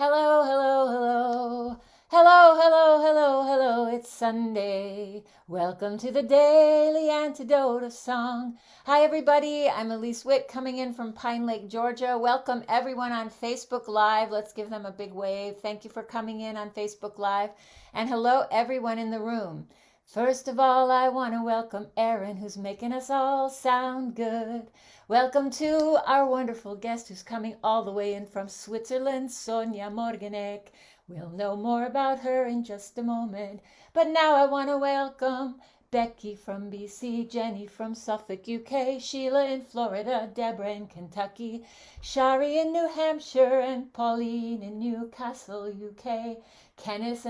Hello, hello, hello. Hello, hello, hello, hello. It's Sunday. Welcome to the Daily Antidote of Song. Hi, everybody. I'm Elise Witt coming in from Pine Lake, Georgia. Welcome, everyone on Facebook Live. Let's give them a big wave. Thank you for coming in on Facebook Live. And hello, everyone in the room. First of all, I want to welcome Aaron, who's making us all sound good. Welcome to our wonderful guest who's coming all the way in from Switzerland, Sonja Morgenegg. We'll know more about her in just a moment. But now I want to welcome Becky from BC, Jenny from Suffolk, UK, Sheila in Florida, Deborah in Kentucky, Shari in New Hampshire, and Pauline in Newcastle, UK. Kenneth,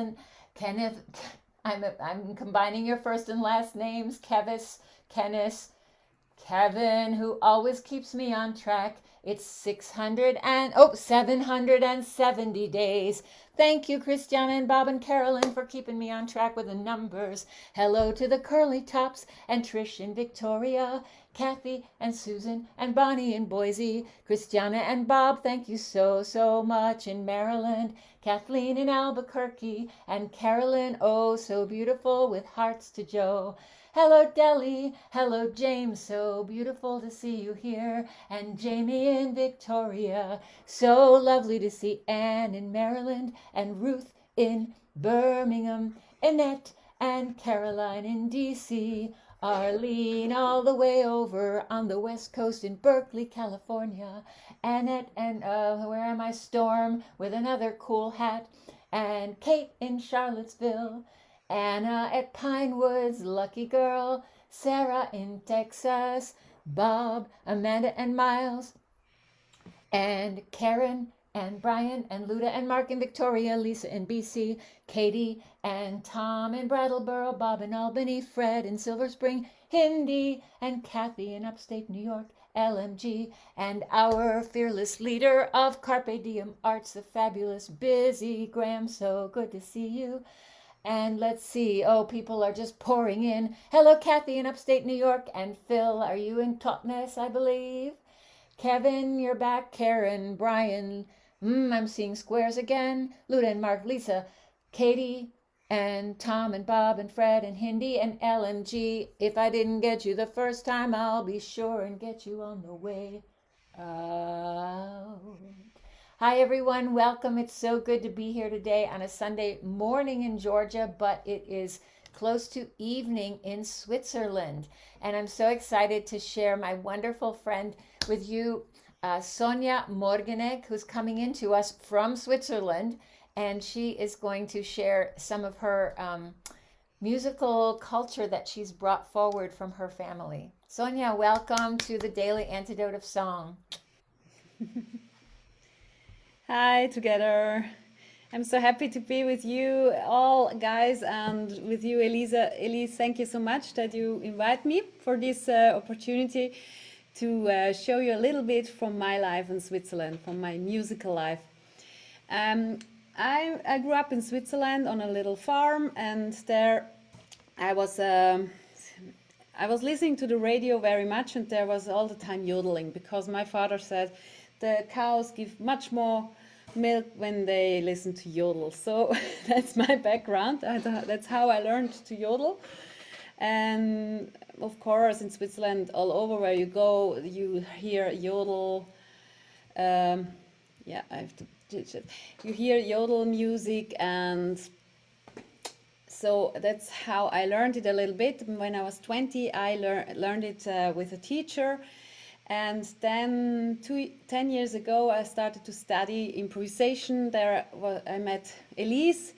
I'm combining your first and last names, Kenneth, Kevin, who always keeps me on track. It's 770 days. Thank you, Christiana and Bob and Carolyn, for keeping me on track with the numbers. Hello to the Curly Tops and Trish and Victoria, Kathy and Susan and Bonnie in Boise, Christiana and Bob, thank you so much in Maryland, Kathleen in Albuquerque, and Carolyn, oh so beautiful with hearts to Joe. Hello, Deli. Hello, James. So beautiful to see you here. And Jamie in Victoria. So lovely to see Anne in Maryland and Ruth in Birmingham. Annette and Caroline in DC. Arlene all the way over on the West Coast in Berkeley, California. Annette and, where am I? Storm with another cool hat. And Kate in Charlottesville. Anna at Pinewoods, lucky girl. Sarah in Texas. Bob, Amanda and Miles. And Karen and Brian and Luda and Mark in Victoria, Lisa in BC, Katie and Tom in Brattleboro, Bob in Albany, Fred in Silver Spring, Hindi and Kathy in upstate New York, LMG, and our fearless leader of Carpe Diem Arts, the fabulous Busy Graham. So good to see you. And let's see. Oh, people are just pouring in. Hello, Kathy in upstate New York. And Phil, are you in Totnes, I believe? Kevin, you're back. Karen, Brian. I'm seeing squares again. Luda and Mark, Lisa, Katie, and Tom and Bob and Fred and Hindi and LMG. If I didn't get you the first time, I'll be sure and get you on the way out. Hi, everyone. Welcome. It's so good to be here today on a Sunday morning in Georgia, but it is close to evening in Switzerland. And I'm so excited to share my wonderful friend with you, Sonja Morgenegg, who's coming in to us from Switzerland. And she is going to share some of her musical culture that she's brought forward from her family. Sonja, welcome to the Daily Antidote of Song. Hi, together. I'm so happy to be with you all, guys, and with you, Elisa. Elise, thank you so much that you invite me for this opportunity to show you a little bit from my life in Switzerland, from my musical life. Um, I grew up in Switzerland on a little farm, and there I was I was listening to the radio very much, and there was all the time yodeling because my father said the cows give much more milk when they listen to yodel. So that's my background. That's how I learned to yodel. And of course, in Switzerland, all over where you go, you hear yodel. Yeah, I have to teach it. You hear yodel music, and so that's how I learned it a little bit. When I was 20, I learned it with a teacher. And then 10 years ago, I started to study improvisation. There I met Elise,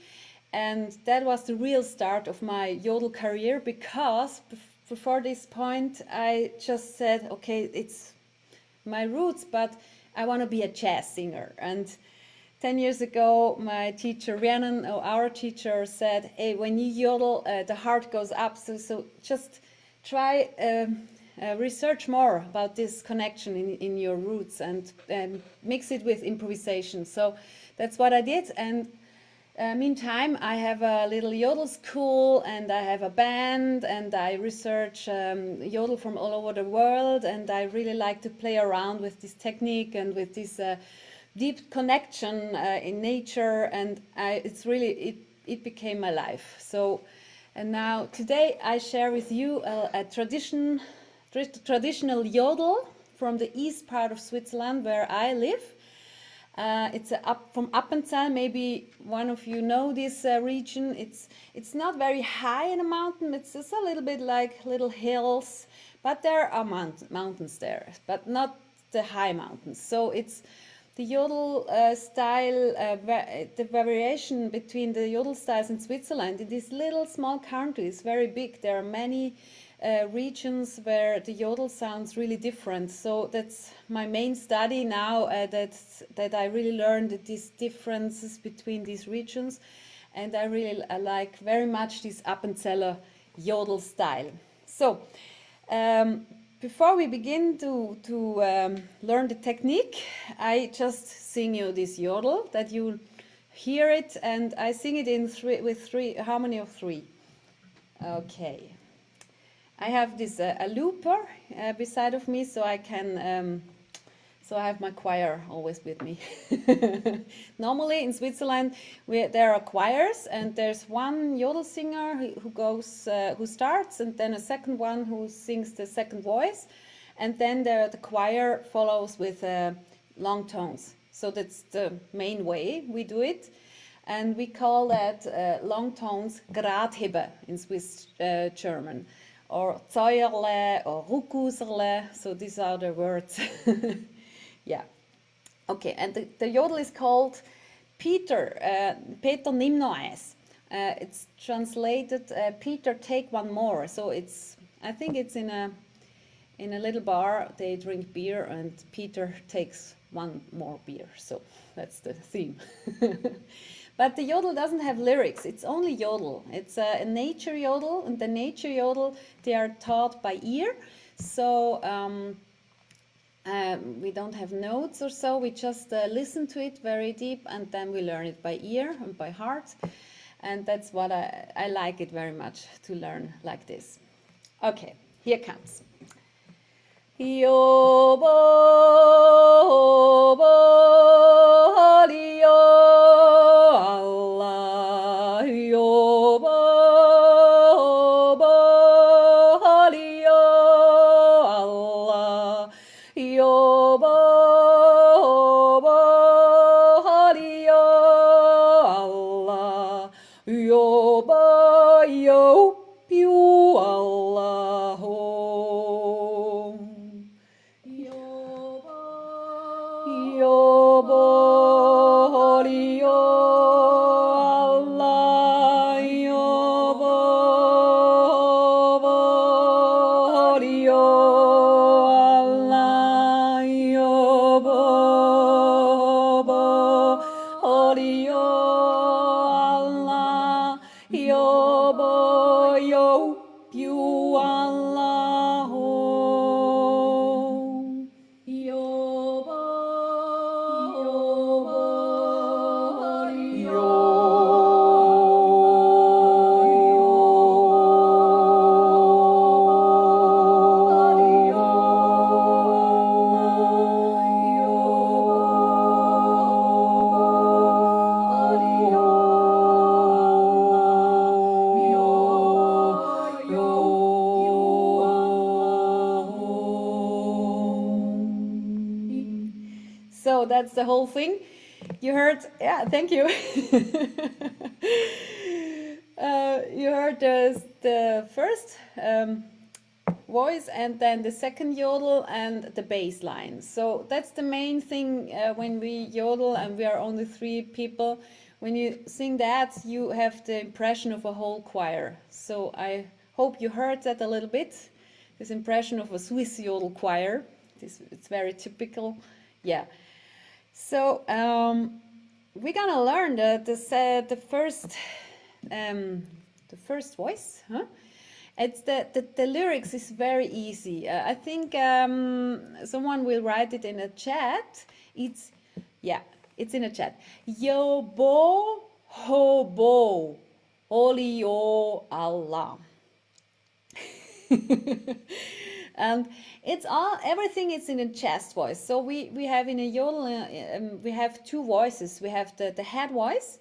and that was the real start of my yodel career, because before this point, I just said, okay, it's my roots, but I want to be a jazz singer. And 10 years ago, my teacher, Rhiannon, our teacher, said, hey, when you yodel, the heart goes up. So just try... research more about this connection in your roots and mix it with improvisation. So that's what I did. And meantime, I have a little yodel school, and I have a band, and I research yodel from all over the world, and I really like to play around with this technique and with this deep connection in nature, and it's really it became my life. So, and now today I share with you a traditional yodel from the east part of Switzerland where I live. It's from Appenzell. Maybe one of you know this region. It's not very high in a mountain. It's just a little bit like little hills, but there are mountains there, but not the high mountains. So it's the yodel style, the variation between the yodel styles in Switzerland. In this little small country is very big. There are many regions where the yodel sounds really different. So that's my main study now, that I really learned these differences between these regions, and I really like very much this Appenzeller yodel style. So before we begin to learn the technique, I just sing you this yodel that you hear it, and I sing it in three harmony of three. Okay. I have this a looper beside of me, so I can so I have my choir always with me. Normally in Switzerland there are choirs, and there's one yodel singer who starts, and then a second one who sings the second voice, and then the choir follows with long tones. So that's the main way we do it, and we call that long tones Gradhebe in Swiss German, or Zäuerle or Ruckuserle. So these are the words. Yeah. Okay, and the yodel is called Peter nimm noch eins. It's translated Peter, take one more. So I think it's in a little bar. They drink beer, and Peter takes one more beer. So that's the theme. But the yodel doesn't have lyrics. It's only yodel. It's a nature yodel, and the nature yodel, they are taught by ear. So we don't have notes or so. We just listen to it very deep, and then we learn it by ear and by heart. And that's what I like it very much, to learn like this. Okay, here comes. Yobo, Allah, yobo, Allah, yobo, Allah, yobo, yo, you, Allah, yobo, Allah, yobo, Allah, yobo, Allah, yobo, yo, you, Allah, So that's the whole thing. You heard, yeah, thank you. You heard the first voice, and then the second yodel and the bass line. So that's the main thing when we yodel and we are only 3 people. When you sing that, you have the impression of a whole choir. So I hope you heard that a little bit, this impression of a Swiss yodel choir. It's very typical, yeah. So we're gonna learn the first voice, huh? It's the lyrics is very easy. I think someone will write it in a chat. It's in a chat. Yo bo ho bo, holy yo Allah. And it's all, everything is in a chest voice. So we have in a yodel, we have two voices. We have the head voice.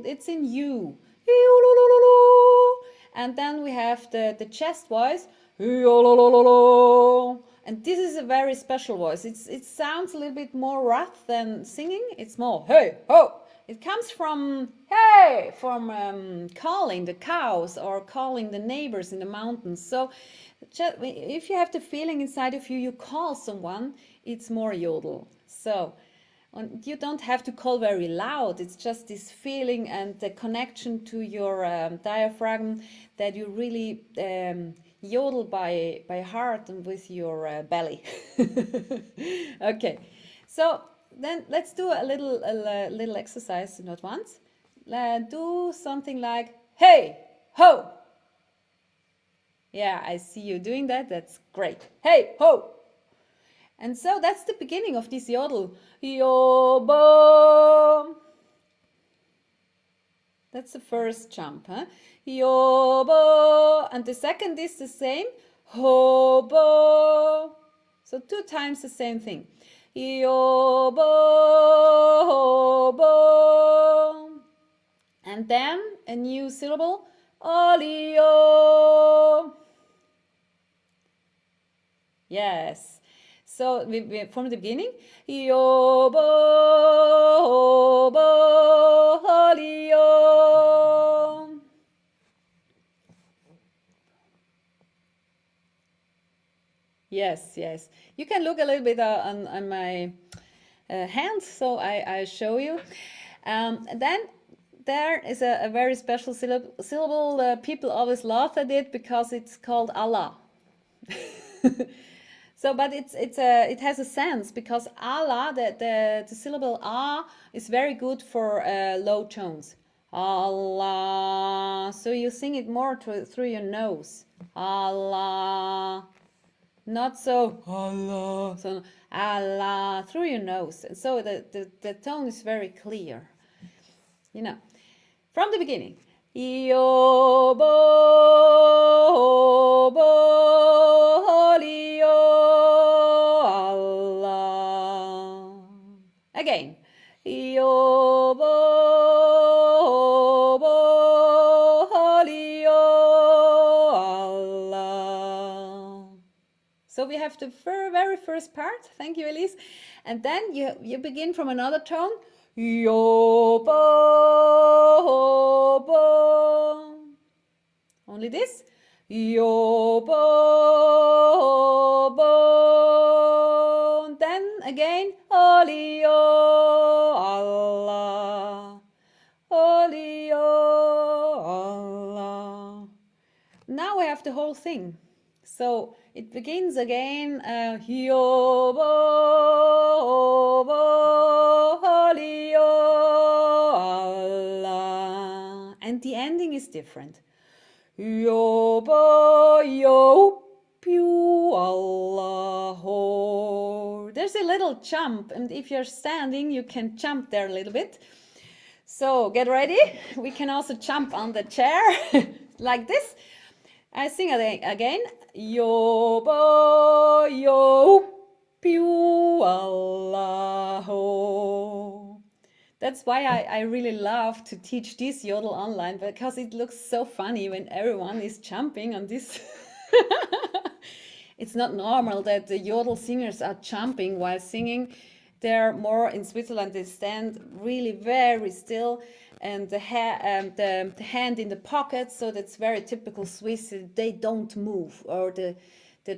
It's in U. And then we have the chest voice. And this is a very special voice. It sounds a little bit more rough than singing. It's more hey, ho. It comes from hey, from calling the cows or calling the neighbors in the mountains. So if you have the feeling inside of you, you call someone, it's more yodel. So you don't have to call very loud. It's just this feeling and the connection to your diaphragm that you really yodel by heart and with your belly. Okay, so then let's do a little exercise, not once. Do something like hey, ho. Yeah, I see you doing that. That's great. Hey, ho. And so that's the beginning of this yodel. Yobo. That's the first jump, huh? Yobo. And the second is the same. Hobo. So 2 times the same thing. Yobo, hobo. And then a new syllable. Olio. Yes. So we from the beginning, yobo, hobo, olio. Yes, yes. You can look a little bit on my hands, so I show you. Then there is a very special syllable. People always laugh at it because it's called Allah. So, but it has a sense because Allah, the syllable ah is very good for low tones. Allah. So you sing it more through your nose. Allah. Not so Allah. So Allah through your nose. And so the tone is very clear. You know, from the beginning. Yobo, hobo, holio, Allah. Again. Yobo, hobo, holio, Allah. So we have the very first part. Thank you, Elise. And then you begin from another tone. Yobo, hobo. Only this. Yobo, hobo. Then again. Olio, Allah. Olio, Allah. Now we have the whole thing. So it begins again. Yobo, hobo, holio, Allah. And the ending is different. Yobo, yo, pew, Allah, ho. There's a little jump, and if you're standing, you can jump there a little bit. So get ready. We can also jump on the chair like this. I sing it again. Yobo, yo, pew, Allah, ho. That's why I really love to teach this yodel online, because it looks so funny when everyone is jumping on this. It's not normal that the yodel singers are jumping while singing. They're more in Switzerland, they stand really very still and the hand in the pocket, so that's very typical Swiss. They don't move, or the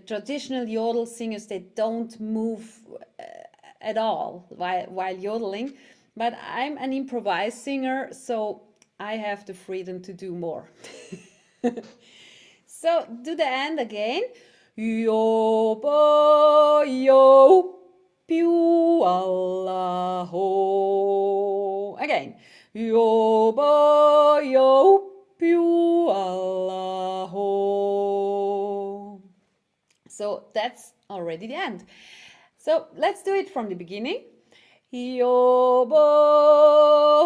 traditional yodel singers, they don't move at all while yodeling. But I'm an improvised singer, so I have the freedom to do more. So do the end again. Yobo, yo, pew, Allah, ho. Again. Yobo, yo, pew, Allah, ho. So that's already the end. So let's do it from the beginning. Yobo,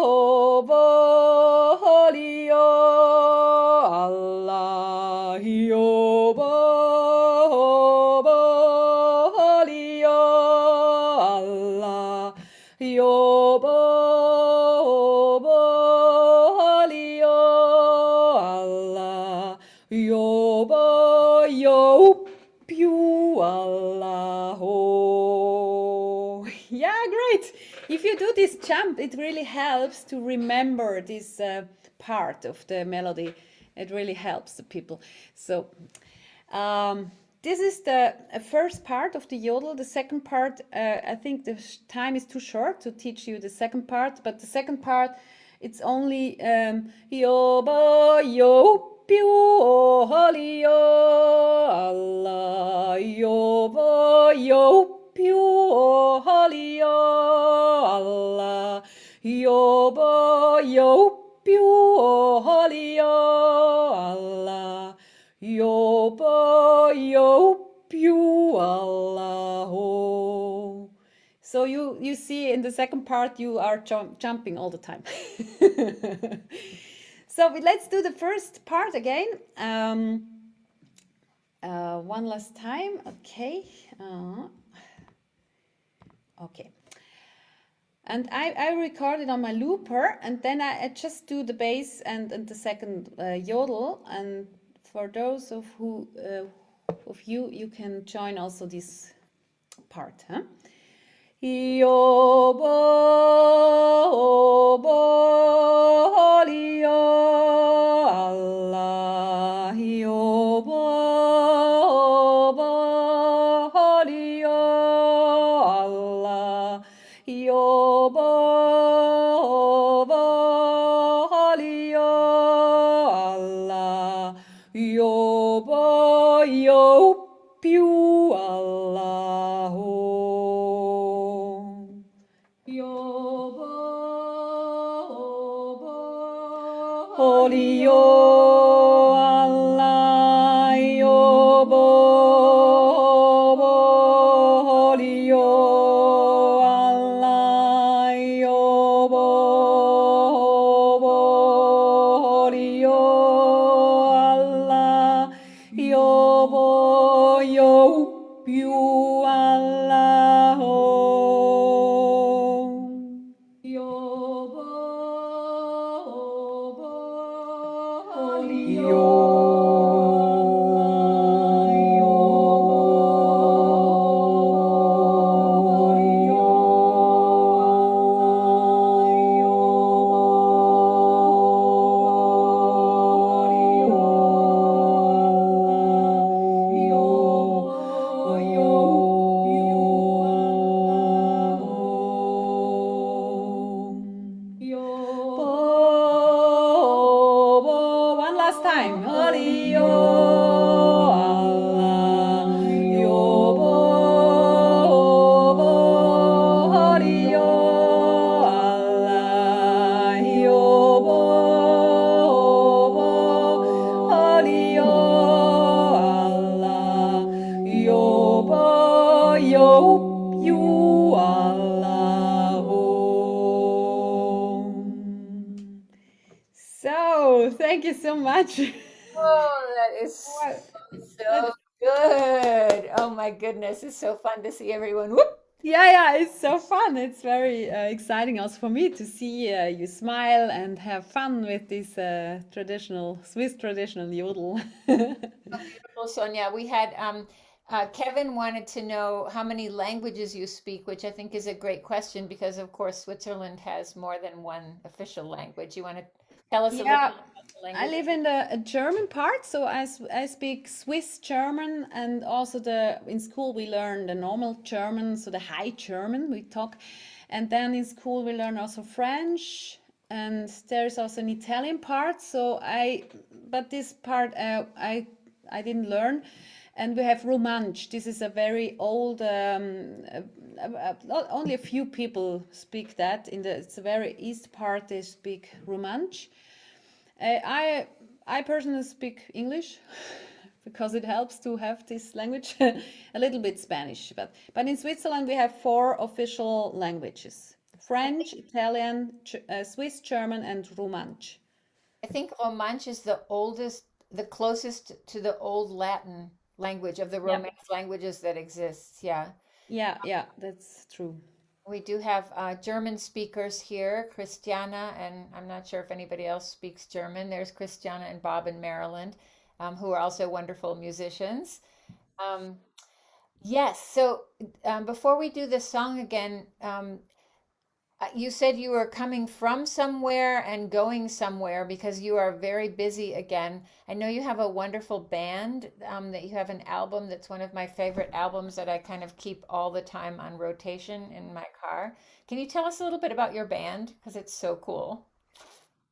hobo, holio, Allah, do this jump, it really helps to remember this part of the melody. It really helps the people. So this is the first part of the yodel. The second part, I think the time is too short to teach you the second part, but the second part, it's only yo ba yo pyo holy yo Allah yo ba yo pyo holy yo Allah yo ba yo pyo holy yo Allah yo ba yo pyo Allah. So you see in the second part you are jumping all the time. So let's do the first part again. One last time. Okay. Okay. And I record it on my looper, and then I just do the bass and the second yodel. And for those of you, you can join also this part, huh? Yo bo holy yo Allah yo bo holy yo Allah yo bo holy yo Allah yo bo yo pyu Allah holy yo Allah yo bo holy yo Allah yo bo holy yo Allah yo bo yo pyu Allah one last time. Holy yo Allah yo holy yo Allah yo holy yo Allah yo you Allah. So thank you so much. Oh, that is so good. Oh my goodness, it's so fun to see everyone. Whoop. Yeah, it's so fun. It's very exciting also for me to see you smile and have fun with this Swiss traditional yodel. Beautiful, Sonja. We had Kevin wanted to know how many languages you speak, which I think is a great question because, of course, Switzerland has more than one official language. You want to tell us a little Yeah, bit about the I language? live in the German part, so I speak Swiss German, and also in school we learn the normal German, so the High German we talk, and then in school we learn also French, and there's also an Italian part. But this part I didn't learn, and we have Romansh. This is a very old. Only a few people speak that. It's a very east part. They speak Romansh. I personally speak English because it helps to have this language, a little bit Spanish, but in Switzerland we have 4 official languages: French, Italian, Swiss German, and Romansh. I think Romansh is the oldest, the closest to the old Latin language of the Yeah, Romance languages that exists. Yeah. yeah, that's true. We do have German speakers here, Christiana, and I'm not sure if anybody else speaks German. There's Christiana and Bob in Maryland, who are also wonderful musicians. Um, yes, so before we do the song again, You said you were coming from somewhere and going somewhere because you are very busy again. I know you have a wonderful band, that you have an album that's one of my favorite albums that I kind of keep all the time on rotation in my car. Can you tell us a little bit about your band? Because it's so cool.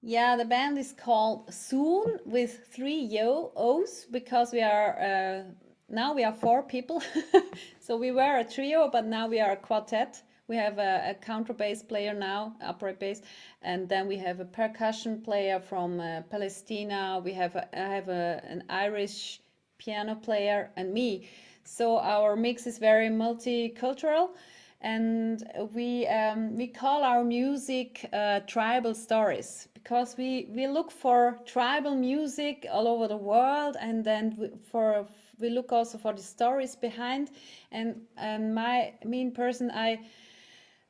Yeah, the band is called Soon with three O's because we are now we are four people. So we were a trio, but now we are a quartet. We have a counterbass player now, upright bass, and then we have a percussion player from Palestina. I have an Irish piano player and me. So our mix is very multicultural, and we call our music tribal stories because we look for tribal music all over the world, and then we look also for the stories behind. And me in person, I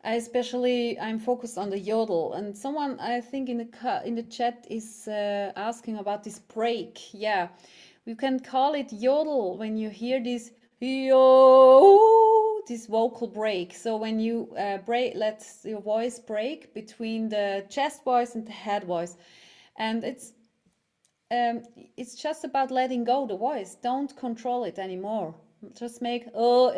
especially I'm focused on the yodel. And someone I think in the chat is asking about this break. Yeah, we can call it yodel when you hear this yo, this vocal break. So when you break, let your voice break between the chest voice and the head voice, and it's just about letting go the voice. Don't control it anymore. Just make oh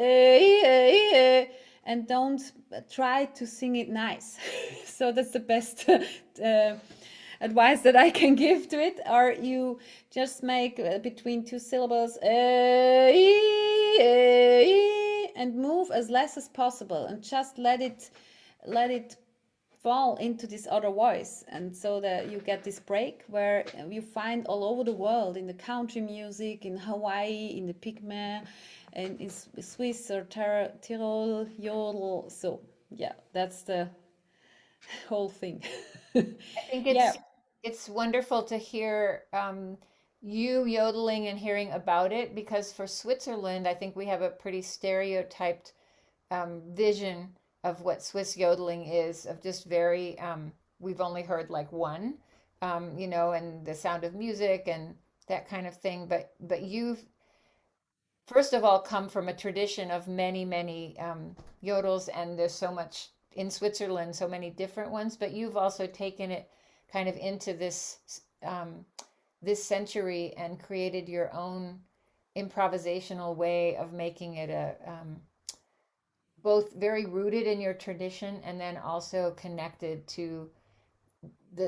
and don't try to sing it nice. So that's the best advice that I can give to it. Or you just make between two syllables and move as less as possible, and just let it fall into this other voice, and so that you get this break where you find all over the world, in the country music, in Hawaii, in the Pygmy, and in Swiss or Tyrol yodel. So yeah, that's the whole thing. I think Yeah. it's wonderful to hear you yodeling and hearing about it because for Switzerland, I think we have a pretty stereotyped vision of what Swiss yodeling is, of just very, we've only heard like one, and the sound of music and that kind of thing. But you've, first of all, come from a tradition of many, many yodels, and there's so much in Switzerland, so many different ones. But you've also taken it kind of into this century and created your own improvisational way of making it a both very rooted in your tradition and then also connected to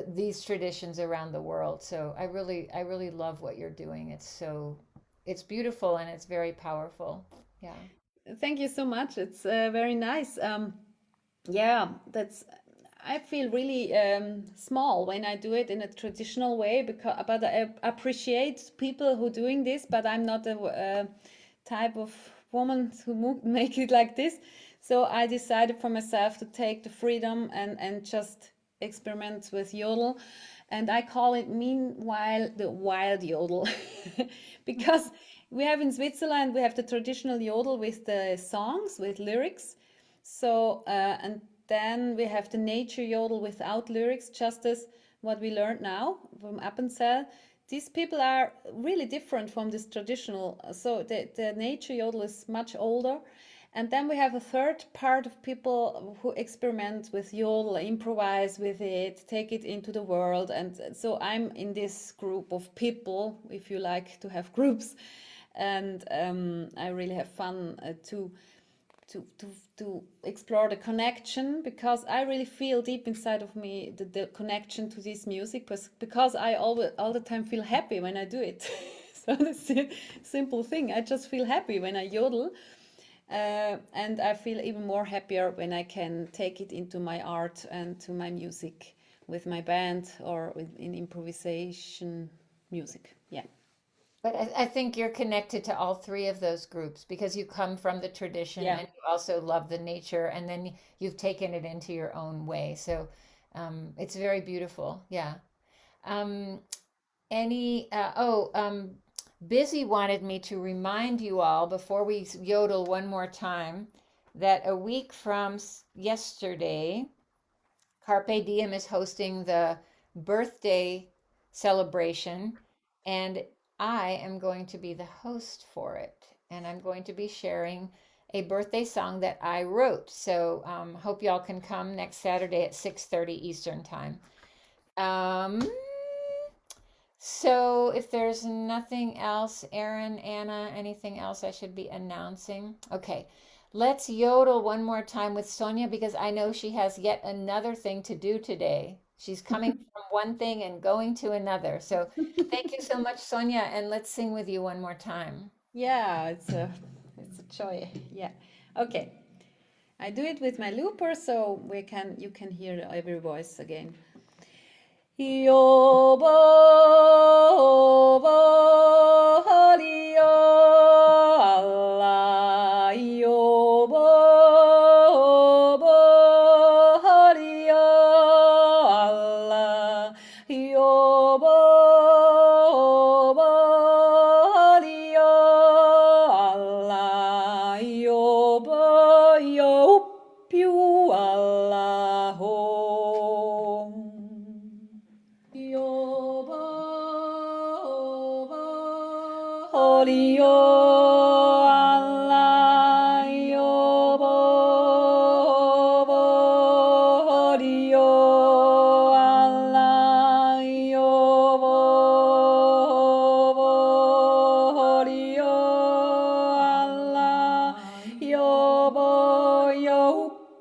these traditions around the world. So I really love what you're doing. It's beautiful and it's very powerful. Yeah. Thank you so much. It's very nice. Yeah, that's. I feel really small when I do it in a traditional way, but I appreciate people who doing this. But I'm not a type of woman who make it like this. So I decided for myself to take the freedom and just experiment with yodel, and I call it meanwhile the wild yodel, because we have in Switzerland we have the traditional yodel with the songs with lyrics. So, and then we have the nature yodel without lyrics, just as what we learned now from Appenzell. These people are really different from this traditional. So the nature yodel is much older. And then we have a third part of people who experiment with yodel, improvise with it, take it into the world. And so I'm in this group of people, if you like to have groups. And I really have fun to, to, to explore the connection, because I really feel deep inside of me the connection to this music, because I all the time feel happy when I do it. So that's a simple thing. I just feel happy when I yodel, and I feel even more happier when I can take it into my art and to my music with my band or in improvisation music. Yeah. But I think you're connected to all three of those groups because you come from the tradition Yeah. and you also love the nature, and then you've taken it into your own way. So it's very beautiful. Yeah. Um, any, Busy wanted me to remind you all before we yodel one more time that a week from yesterday, Carpe Diem is hosting the birthday celebration, and I am going to be the host for it. And I'm going to be sharing a birthday song that I wrote. So hope y'all can come next Saturday at 6:30 Eastern time. Um, so if there's nothing else, Erin, Anna, anything else I should be announcing? Okay, let's yodel one more time with Sonja because I know she has yet another thing to do today. She's coming from one thing and going to another. So thank you so much, Sonja, and let's sing with you one more time. Yeah, it's a joy. Yeah. Okay. I do it with my looper so you can hear every voice again. Yo bo bo hari yo Allah yo bo bo hari yo Allah yo bo bo hari yo Allah yo bo yo piu Allah ho. Holy yo Allah yo bo bo holy yo Allah yo bo bo holy yo Allah yo bo yo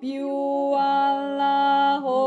you Allah ho.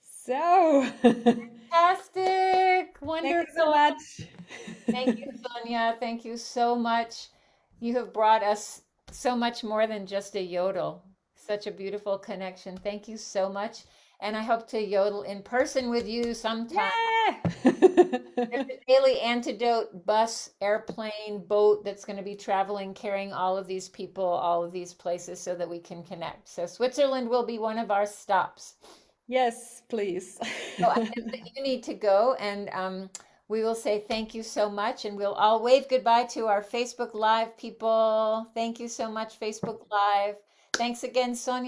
So, Fantastic! thank you so Wonderful! much. Thank you, Sonia. Thank you so much. You have brought us so much more than just a yodel. Such a beautiful connection. Thank you so much. And I hope to yodel in person with you sometime. There's Yeah. a Daily Antidote bus, airplane, boat that's going to be traveling, carrying all of these people, all of these places so that we can connect. So Switzerland will be one of our stops. Yes, please. So I guess that you need to go, and we will say thank you so much, and we'll all wave goodbye to our Facebook Live people. Thank you so much, Facebook Live. Thanks again, Sonia.